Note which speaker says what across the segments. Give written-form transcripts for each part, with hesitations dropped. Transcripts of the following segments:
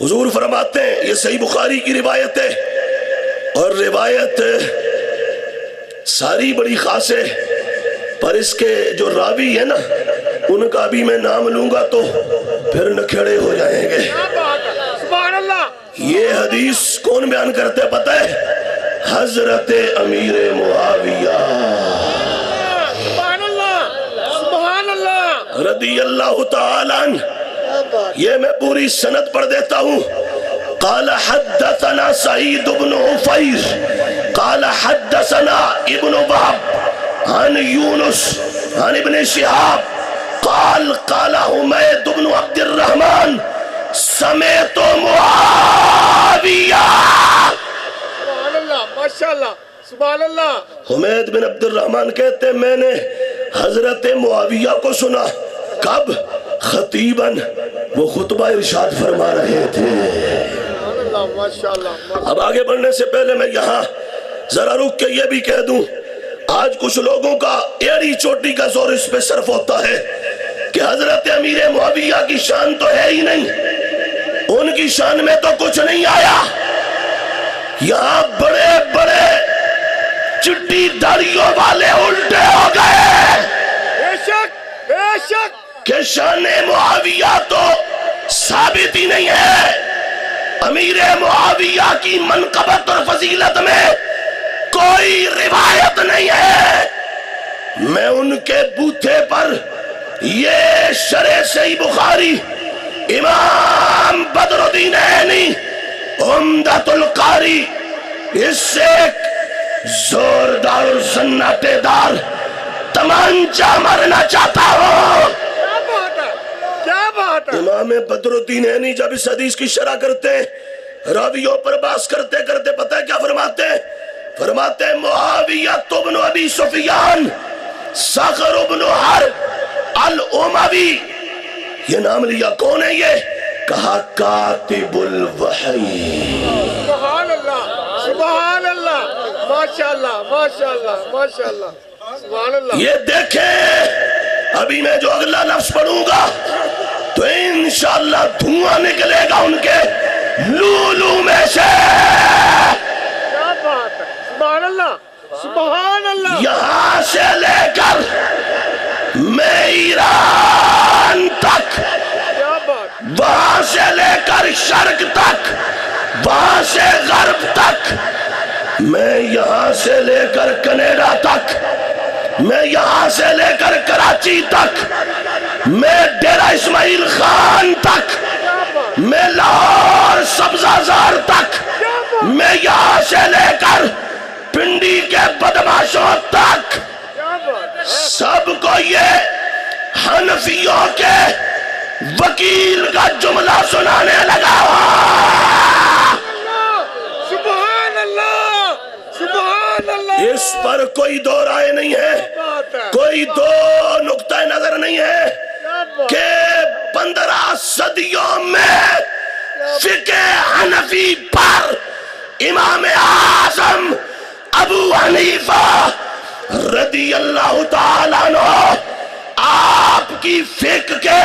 Speaker 1: حضور فرماتے ہیں، یہ صحیح بخاری کی روایت ہے، اور روایت ساری بڑی خاص ہے، پر اس کے جو راوی ہے نا ان کا بھی میں نام لوں گا تو پھر نکھڑے ہو جائیں گے۔
Speaker 2: سبحان اللہ۔
Speaker 1: یہ حدیث کون بیان کرتے ہیں پتہ ہے؟ حضرت امیر معاویہ
Speaker 2: سبحان اللہ، سبحان اللہ،
Speaker 1: رضی اللہ تعالیٰ عنہ۔ یہ میں پوری سند پڑھ دیتا ہوں۔ قال حدثنا سعید بن عفیر قال حدثنا ابن وهب عن یونس عن ابن شہاب قال قال حمید بن عبد الرحمن سمعت معاویہ۔
Speaker 2: سبحان اللہ، ماشاءاللہ، سبحان اللہ۔
Speaker 1: حمید بن عبد الرحمن کہتے ہیں میں نے حضرت معاویہ کو سنا۔ کب؟ خطیباً، وہ خطبہ ارشاد فرما رہے تھے۔
Speaker 2: سبحان اللہ، ماشاءاللہ۔
Speaker 1: اب آگے بڑھنے سے پہلے میں یہاں ذرا رک کے یہ بھی کہہ دوں، آج کچھ لوگوں کا ایڑی چوٹی کا زور اس پہ صرف ہوتا ہے کہ حضرت امیر معاویہ کی شان تو ہے ہی نہیں، ان کی شان میں تو کچھ نہیں آیا۔ یہاں بڑے بڑے چٹی داڑیوں والے الٹے ہو گئے
Speaker 2: بے شک، بے شک۔
Speaker 1: کہ شان معاویہ تو ثابت ہی نہیں ہے، امیر معاویہ کی منقبت اور فضیلت میں کوئی روایت نہیں ہے۔ میں ان کے بوتھے پر یہ شرح صحیح بخاری امام بدر الدین عینی عمدۃ القاری اس سے ایک زوردار اور سناٹے دار تمانچہ مارنا چاہتا ہوں۔
Speaker 2: کیا بات ہے، کیا بات ہے۔
Speaker 1: امام بدر الدین عینی جب اس حدیث کی شرح کرتے ہیں، راویوں پر بحث کرتے کرتے پتہ ہے کیا فرماتے ہیں؟ فرماتے ہیں معاویہ بن ابی سفیان صخر بن حرب الاموی۔ یہ نام لیا، کون ہے یہ؟ کہا کاتب الوحی۔
Speaker 2: سبحان اللہ، سبحان اللہ، ماشاءاللہ، ماشاءاللہ، ماشاءاللہ، سبحان اللہ۔
Speaker 1: یہ دیکھیں، ابھی میں جو اگلا لفظ پڑھوں گا تو انشاءاللہ دھواں نکلے گا ان کے لولو میں سے۔
Speaker 2: کیا بات ہے، سبحان اللہ، سبحان اللہ۔
Speaker 1: یہاں سے لے کر میں ایران تک،
Speaker 2: کیا بات،
Speaker 1: وہاں سے لے کر شرق تک، وہاں سے غرب تک، میں یہاں سے لے کر کینیڈا تک، میں یہاں سے لے کر کراچی تک، میں ڈیرہ اسماعیل خان تک، میں لاہور سبزہ زار تک، میں یہاں سے لے کر پنڈی کے بدماشوں تک،
Speaker 2: کیا بات،
Speaker 1: سب کو یہ حنفیوں کے وکیل کا جملہ سنانے لگا ہوا۔
Speaker 2: سبحان اللہ، سبحان اللہ۔
Speaker 1: اس پر کوئی دو رائے نہیں ہے،
Speaker 2: بات ہے،
Speaker 1: کوئی دو نقطہ نظر نہیں ہے
Speaker 2: کیا بات،
Speaker 1: کہ 15 صدیوں میں فقہ حنفی پر امام اعظم ابو حنیفہ رضی اللہ تعالیٰ عنہ آپ کی فقہ کے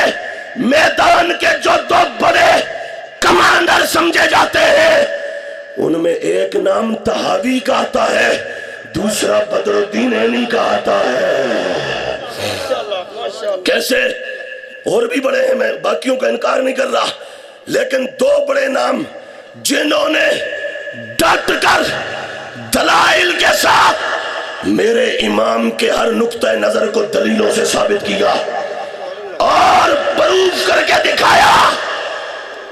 Speaker 1: میدان کے جو دو بڑے کمانڈر سمجھے جاتے ہیں، ان میں ایک نام طحاوی کا آتا ہے، دوسرا بدر الدین عینی کا آتا ہے۔ کیسے؟ اور بھی بڑے ہیں، میں باقیوں کا انکار نہیں کر رہا، لیکن دو بڑے نام جنہوں نے ڈٹ کر دلائل کے ساتھ میرے امام کے ہر نقطہ نظر کو دلیلوں سے ثابت کیا اور پروف کر کے دکھایا،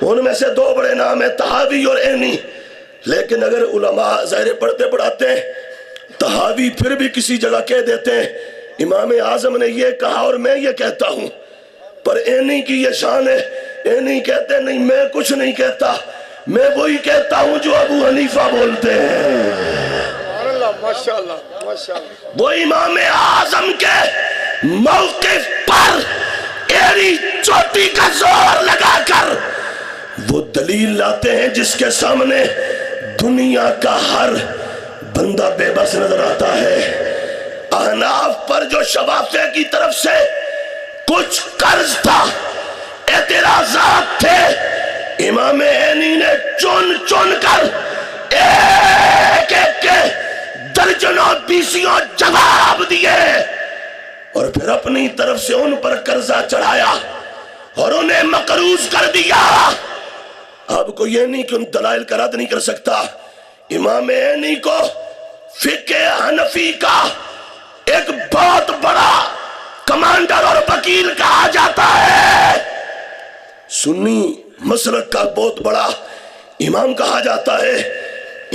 Speaker 1: ان میں سے دو بڑے نام ہیں طحاوی اور عینی۔ لیکن اگر علماء ظاہر پڑھتے پڑھاتے ہیں، طحاوی پھر بھی کسی جگہ کہہ دیتے ہیں امام اعظم نے یہ کہا اور میں یہ کہتا ہوں، پر عینی کی یہ شان ہے، عینی کہتے ہیں نہیں میں کچھ نہیں کہتا، میں وہی کہتا ہوں جو ابو حنیفہ بولتے ہیں۔
Speaker 2: سبحان اللہ، ماشاءاللہ، ماشاءاللہ۔
Speaker 1: وہ امام اعظم کے موقف پر ایڑی چوٹی کا زور لگا کر وہ دلیل لاتے ہیں جس کے سامنے دنیا کا ہر بندہ بے بس نظر آتا ہے۔ احناف پر جو شوافع کی طرف سے کچھ قرض تھا، اعتراضات تھے، امام عینی نے چن چن کر ایک ایک کے درجنوں بیسیوں جواب دیے اور پھر اپنی طرف سے ان پر قرضہ چڑھایا اور انہیں مقروض کر دیا. اب کو یہ نہیں کہ ان دلائل کا رد نہیں کر سکتا. امام عینی کو فقہ حنفی کا ایک بہت بڑا کمانڈر اور وکیل کہا جاتا ہے. سنی مسلک کا بہت بڑا امام کہا جاتا ہے.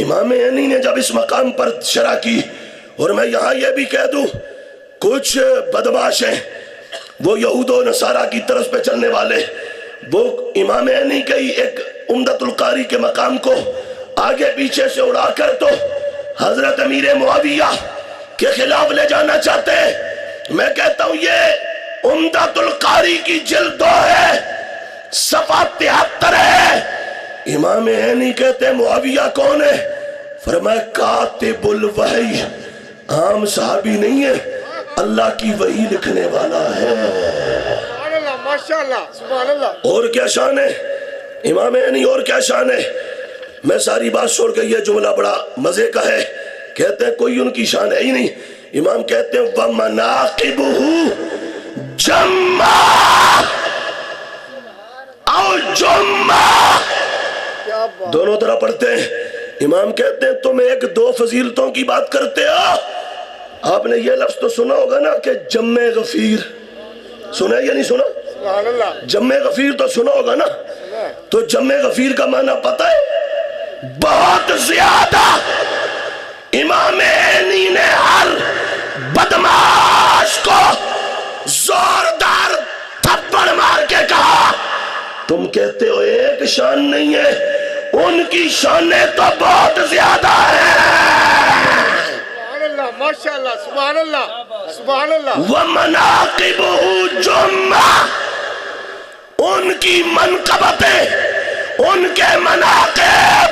Speaker 1: امام عینی نے جب اس مقام پر شرح کی، اور میں یہاں یہ بھی کہہ دوں کچھ بدماش ہیں وہ یہود و نصارہ کی طرف پہ چلنے والے، وہ امام عینی کے ہی ایک عمدۃ القاری کے مقام کو آگے پیچھے سے اڑا کر تو حضرت امیر معاویہ کے خلاف لے جانا چاہتے ہیں. میں کہتا ہوں یہ عمدۃ القاری کی جلد 2 ہے، صفحہ 73 ہے. امام عینی کہتے ہیں معاویہ کون ہے؟ فرمایا کاتب الوحی، عام صحابی نہیں ہے، اللہ کی وحی لکھنے والا ہے.
Speaker 2: سبحان اللہ، ماشاءاللہ، سبحان اللہ.
Speaker 1: اور کیا شان ہے امام عینی، اور کیا شان ہے. میں ساری بات چھوڑ کے یہ جملہ بڑا مزے کا ہے. کہتے ہیں کوئی ان کی شان ہے ہی نہیں. امام کہتے ہیں وَمَنَاقِبُهُ جَمَّا او جمعہ، دونوں طرح پڑھتے ہیں. امام کہتے ہیں تم 1-2 فضیلتوں کی بات کرتے ہو. آپ نے یہ لفظ تو سنا ہوگا نا کہ جم غفیر، سنا ہے یا نہیں سنا؟
Speaker 2: سبحان اللہ.
Speaker 1: جم غفیر تو سنا ہوگا نا. تو جم غفیر کا معنی پتہ ہے؟ بہت زیادہ. امام عینی نے ہر بدماش کو زوردار تھپڑ مار کے کہا تم کہتے ہو ایک شان نہیں ہے، ان کی شانیں تو بہت زیادہ ہیں.
Speaker 2: سبحان اللہ، ماشاءاللہ، سبحان اللہ، سبحان اللہ.
Speaker 1: وَمَنَاقِبُهُ جُمَّةٌ، ان کی منقبتیں، ان کے مناقب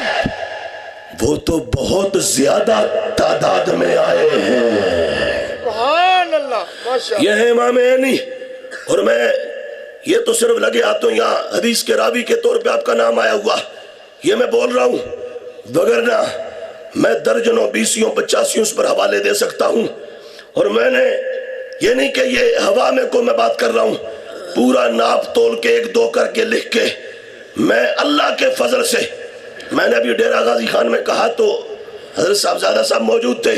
Speaker 1: وہ تو بہت زیادہ تعداد میں آئے ہیں.
Speaker 2: سبحان اللہ، ماشاءاللہ.
Speaker 1: یہ ہے امام عینی. اور میں یہ تو صرف لگے ہاتھوں یہاں حدیث کے راوی کے طور پہ آپ کا نام آیا ہوا یہ میں بول رہا ہوں، وگرنہ میں درجنوں 20-85 اس پر حوالے دے سکتا ہوں. اور میں نے یہ نہیں کہ یہ ہوا میں کو میں بات کر رہا ہوں، پورا ناپ تول کے 1-2 کر کے لکھ کے میں اللہ کے فضل سے، میں نے ابھی ڈیرہ غازی خان میں کہا تو حضرت صاحبزادہ صاحب موجود تھے.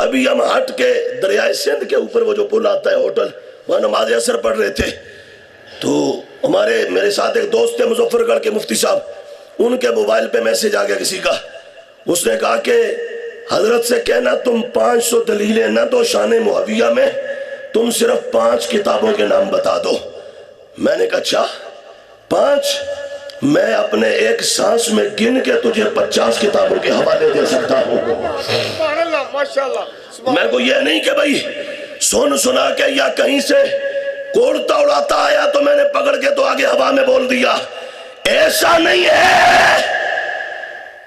Speaker 1: ابھی ہم ہٹ کے دریائے سندھ کے اوپر وہ جو پل آتا ہے ہوٹل، وہاں نماز عصر پڑھ رہے تھے. تو میرے ساتھ ایک دوست تھے مظفر گڑھ کے مفتی صاحب، ان کے موبائل پہ میسج آ گیا کسی کا. اس نے کہا کہ حضرت سے کہنا تم 500 دلیلیں نہ دو شان معاویہ میں، تم صرف 5 کتابوں کے نام بتا دو. میں نے کہا اچھا 5؟ میں اپنے ایک سانس میں گن کے تجھے 50 کتابوں کے حوالے دے سکتا ہوں.
Speaker 2: سبحان اللہ، ماشاءاللہ.
Speaker 1: میں کو یہ نہیں کہ بھائی سن سنا کے یا کہیں سے کوڑتا اڑاتا آیا تو میں نے پکڑ کے تو آگے ہوا میں بول دیا، ایسا نہیں ہے.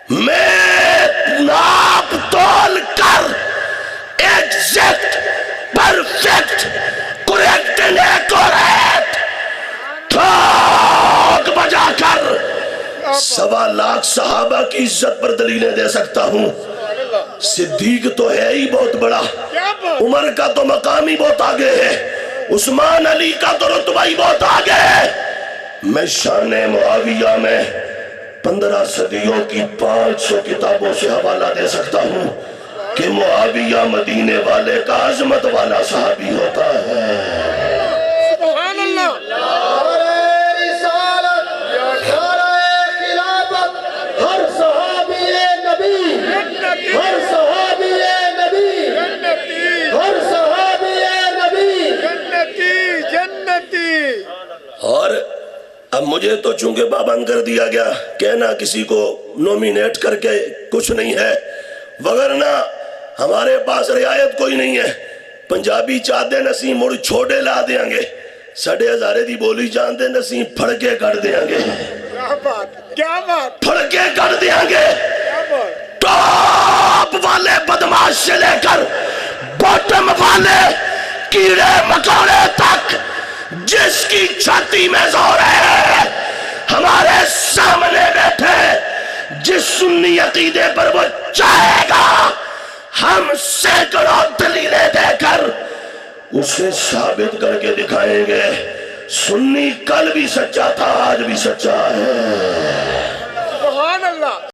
Speaker 1: میں ناپ تول کر exact, perfect, correct and accurate ٹھوک بجا کر 1.25 لاکھ صحابہ کی عزت پر دلیلیں دے سکتا ہوں. صدیق تو ہے ہی بہت بڑا، عمر کا تو مقام ہی بہت آگے ہے، عثمان علی کا تو رتبہ ہی بہت آگے ہے. میں شان معاویہ میں 15 صدیوں کی 500 کتابوں سے حوالہ دے سکتا ہوں کہ معاویہ مدینے والے کا عظمت والا صحابی ہوتا ہے.
Speaker 2: سبحان اللہ.
Speaker 1: اور اب مجھے تو چونکہ پابند کر دیا گیا، کہنا کسی کو نومینیٹ کر کے کچھ نہیں ہے، وگرنہ ہمارے پاس رعایت کوئی نہیں ہے. پنجابی چاہتے نسی مڑ چھوڑے لا دیاں گے، 1,500 دی بولی جانتے نسی پھڑکے کر دیاں گے.
Speaker 2: کیا بات، کیا بات،
Speaker 1: پھڑکے کر دیاں گے.
Speaker 2: کیا بات.
Speaker 1: ٹاپ والے بدماش سے لے کر باٹم والے کیڑے مکوڑے تک جس کی چھاتی میں زور ہے ہمارے سامنے بیٹھے جس سنی عقیدے پر وہ چاہے گا ہم سینکڑوں دلیلیں دے کر اسے ثابت کر کے دکھائیں گے. سنی کل بھی سچا تھا، آج بھی سچا ہے.
Speaker 2: سبحان اللہ.